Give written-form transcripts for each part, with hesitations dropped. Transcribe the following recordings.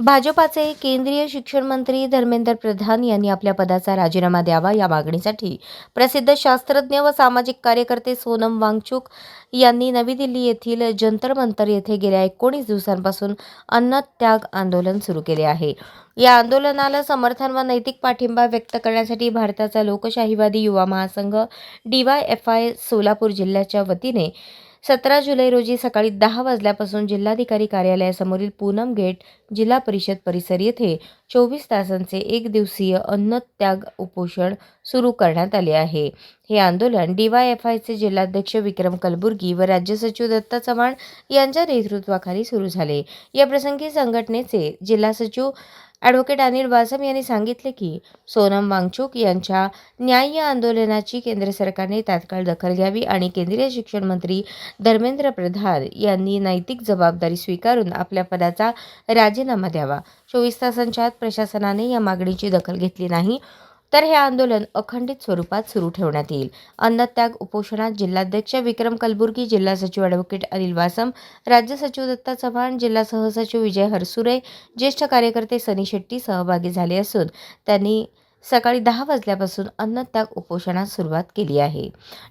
भाजपाचे केंद्रीय शिक्षण मंत्री धर्मेंद्र प्रधान यांनी आपल्या पदाचा राजीनामा द्यावा या मागणीसाठी प्रसिद्ध शास्त्रज्ञ व सामाजिक कार्यकर्ते सोनम वांगचुक यांनी नवी दिल्ली येथील जंतर मंतर येथे गेल्या 19 दिवसांपासून अन्नत्याग आंदोलन सुरू केले आहे। या आंदोलनाला समर्थन व नैतिक पाठिंबा व्यक्त करण्यासाठी भारताचा लोकशाहीवादी युवा महासंघ DYFI सोलापूर जिल्ह्याच्या वतीने 17 जुलै रोजी सकाळी 10 वाजल्यापासून जिल्हाधिकारी कार्यालयासमोरील पूनम गेट जिल्हा परिषद परिसर येथे 24 तासांचे एक दिवसीय अन्नत्याग उपोषण सुरू करण्यात आले आहे। हे आंदोलन DYFIचे जिल्हाध्यक्ष विक्रम कलबुर्गी व राज्य सचिव दत्ता चव्हाण यांच्या नेतृत्वाखाली सुरू झाले। या प्रसंगी संघटनेचे जिल्हा सचिव ॲडव्होकेट अनिल वासम यांनी सांगितले की सोनम वांगचुक यांच्या न्याय्य आंदोलनाची केंद्र सरकारने तात्काळ दखल घ्यावी आणि केंद्रीय शिक्षण मंत्री धर्मेंद्र प्रधान यांनी नैतिक जबाबदारी स्वीकारून आपल्या पदाचा राजीनामा द्यावा। 24 तासांच्या आत प्रशासनाने या मागणीची दखल घेतली नाही तर हे आंदोलन अखंडित स्वरूपात सुरू ठेवण्यात येईल। अन्नत्याग उपोषणात जिल्हाध्यक्ष विक्रम कलबुर्गी, जिल्हा सचिव ॲडव्होकेट अनिल वासम, राज्य सचिव दत्ता चव्हाण, जिल्हा सहसचिव विजय हरसुरे, ज्येष्ठ कार्यकर्ते सनी शेट्टी सहभागी झाले असून त्यांनी सकाळी 10 वाजल्यापासून अन्नत्याग उपोषणास सुरुवात केली आहे।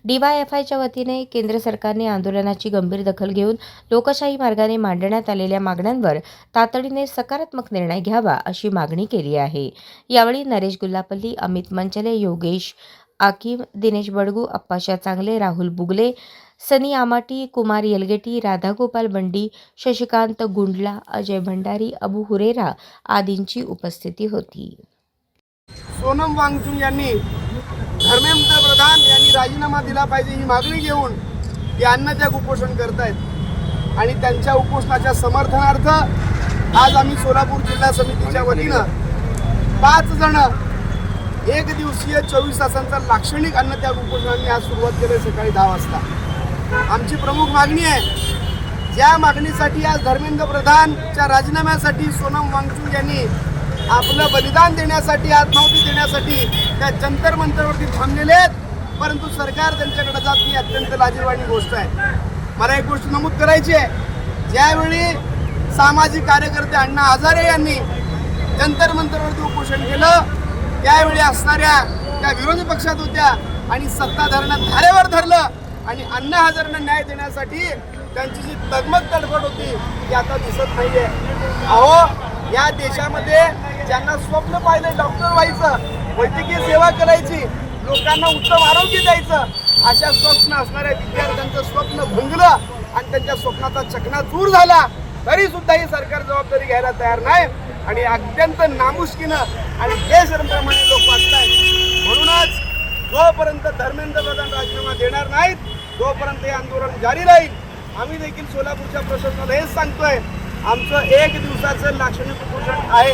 DYFIच्या वतीने केंद्र सरकारने आंदोलनाची गंभीर दखल घेऊन लोकशाही मार्गाने मांडण्यात आलेल्या मागण्यांवर तातडीने सकारात्मक निर्णय घ्यावा अशी मागणी केली आहे। यावेळी नरेश गुल्लापल्ली, अमित मंचले, योगेश आकिम, दिनेश बडगू, अप्पाशा चांगले, राहुल बुगले, सनी आमाटी, कुमार येलगेटी, राधागोपाल बंडी, शशिकांत गुंडला, अजय भंडारी, अबू हुरेरा आदींची उपस्थिती होती। सोनम वांगचुक यांनी धर्मेंद्र प्रधान यांनी राजीनामा दिला पाहिजे ही मागणी घेऊन हे अन्नत्याग उपोषण करतायत आणि त्यांच्या उपोषणाच्या समर्थनार्थ आज आम्ही सोलापूर जिल्हा समितीच्या वतीनं 5 जण एक दिवसीय 24 तासांचा लाक्षणिक अन्नत्याग उपोषणाने आज सुरुवात केली सकाळी 10 वाजता। आमची प्रमुख मागणी आहे, ज्या मागणीसाठी आज धर्मेंद्र प्रधानच्या राजीनाम्यासाठी सोनम वांगचुक यांनी आपलं बलिदान देण्यासाठी, आत्माहुती देण्यासाठी त्या जंतर मंतरवरती थांबलेले आहेत, परंतु सरकार त्यांच्याकडे जात नाही। अत्यंत लाजिरवाणी गोष्ट आहे। मला एक गोष्ट नमूद करायची आहे, ज्यावेळी सामाजिक कार्यकर्ते अण्णा हजारे यांनी जंतर मंतरवरती उपोषण केलं त्यावेळी असणाऱ्या त्या विरोधी पक्षात होत्या आणि सत्ताधाऱ्यांना धारेवर धरलं आणि अण्णा हजारेंना न्याय देण्यासाठी त्यांची जी तगमग तडफड होती ती आता दिसत नाहीये। अहो, या देशामध्ये ज्यांना स्वप्न पाहिलं डॉक्टर व्हायचं, वैद्यकीय सेवा करायची, लोकांना उत्तम आरोग्य द्यायचं, अशा स्वप्न असणाऱ्या विद्यार्थ्यांचं स्वप्न भंगलं आणि त्यांच्या स्वप्नाचा चकनाचूर झाला, तरी सुद्धा ही सरकार जबाबदारी घ्यायला तयार नाही आणि अत्यंत नामुष्कीनं आणि बेशरमपणाने लोक वागतायत। म्हणूनच जोपर्यंत धर्मेंद्र प्रधान राजीनामा देणार नाहीत तोपर्यंत हे आंदोलन जारी राहील। आम्ही देखील सोलापूरच्या प्रशासनाला हेच सांगतोय, आमचं 1 दिवसाचं लाक्षणिक उपोषण आहे।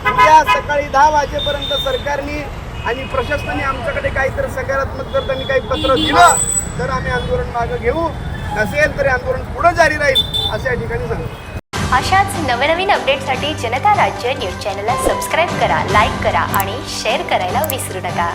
उद्या सकाळी 10 वाजेपर्यंत सरकारने आणि प्रशासनाने आमच्याकडे काहीतरी सकारात्मक जर त्यांनी काही पत्र दिलं तर आम्ही आंदोलन मागे घेऊ, नसेल तरी आंदोलन पुढे जारी राहील असं या ठिकाणी सांगतो। अशाच नवनवीन अपडेटसाठी जनता राज्य न्यूज चॅनलला सबस्क्राईब करा, लाईक करा आणि शेअर करायला विसरू नका।